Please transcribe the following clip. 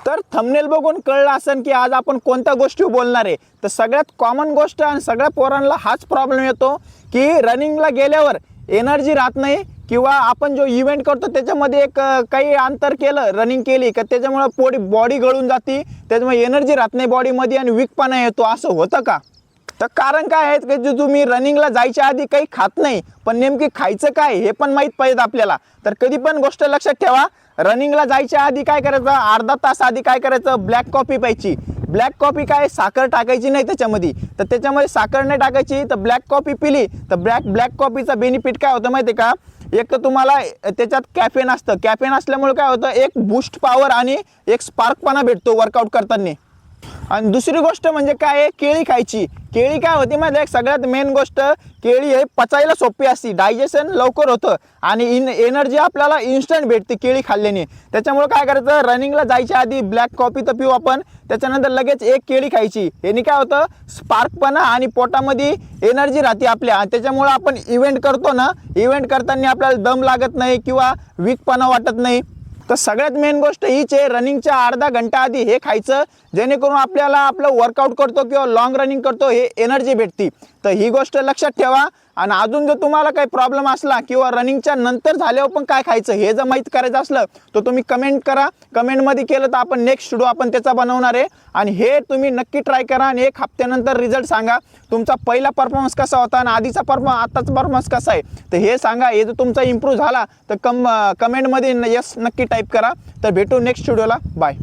तर थंबनेल बघून कळलं असेल की आज आपण कोणत्या गोष्टी बोलणार आहे। तर सगळ्यात कॉमन गोष्ट आणि सगळ्या पोरांना हाच प्रॉब्लेम येतो की रनिंगला गेल्यावर एनर्जी राहत नाही किंवा आपण जो इव्हेंट करतो त्याच्यामध्ये एक काही अंतर केलं रनिंग केली का त्याच्यामुळे बॉडी गळून जाते, त्याच्यामुळे एनर्जी राहत नाही बॉडीमध्ये आणि वीकपणा येतो। असं होतं का? तर कारण काय आहे की जे तुम्ही रनिंगला जायच्या आधी काही खात नाही, पण नेमकी खायचं काय हे पण माहीत पाहिजे आपल्याला। तर कधी पण गोष्ट लक्षात ठेवा, रनिंगला जायच्या आधी काय करायचं, अर्धा तास आधी काय करायचं, ब्लॅक कॉफी प्यायची। ब्लॅक कॉफी काय साखर टाकायची नाही त्याच्यामध्ये, तर त्याच्यामध्ये साखर नाही टाकायची। तर ब्लॅक कॉफी पिली तर ब्लॅक कॉफीचा बेनिफिट काय होतं माहिती आहे का, एक तर तुम्हाला त्याच्यात कॅफेन असतं, कॅफेन असल्यामुळे काय होतं, एक बूस्ट पॉवर आणि एक स्पार्कपणा भेटतो वर्कआउट करताना। आणि दुसरी गोष्ट म्हणजे काय आहे, केळी खायची। केळी काय होती माहिती आहे, सगळ्यात मेन गोष्ट केळी हे पचायला सोपी असते, डायजेशन लवकर होतं आणि एनर्जी आपल्याला इन्स्टंट भेटते केळी खाल्ल्याने। त्याच्यामुळे काय करायचं, रनिंगला जायच्या आधी ब्लॅक कॉफी तर पिऊ आपण, त्याच्यानंतर लगेच एक केळी खायची। याने काय होतं, स्पार्कपणा आणि पोटामध्ये एनर्जी राहते आपल्या, त्याच्यामुळे आपण इव्हेंट करतो ना, इव्हेंट करताना आपल्याला दम लागत नाही किंवा वीकपणा वाटत नाही। तर सगळ्यात मेन गोष्ट हीच आहे, रनिंगच्या अर्धा घंटा आधी हे खायचं, जेणेकरून आपल्याला आपलं वर्कआउट करतो किंवा लॉंग रनिंग करतो हे एनर्जी भेटते। तर ही गोष्ट लक्षात ठेवा। आणि अजून जर तुम्हाला काही प्रॉब्लेम असला किंवा रनिंगच्या नंतर झाल्यावर पण काय खायचं हे जर माहीत करायचं असलं तर तुम्ही कमेंट करा, कमेंटमध्ये केलं तर आपण नेक्स्ट व्हिडिओ आपण त्याचा बनवणार आहे। आणि हे तुम्ही नक्की ट्राय करा आणि 1 हफ्त्यानंतर रिझल्ट सांगा, तुमचा पहिला परफॉर्मन्स कसा होता आणि आधीचा आताचा परफॉर्मन्स कसा आहे तर हे सांगा। हे जर तुमचा इम्प्रूव्ह झाला तर कमेंटमध्ये यस नक्की टाईप करा। तर भेटू नेक्स्ट व्हिडिओला, बाय।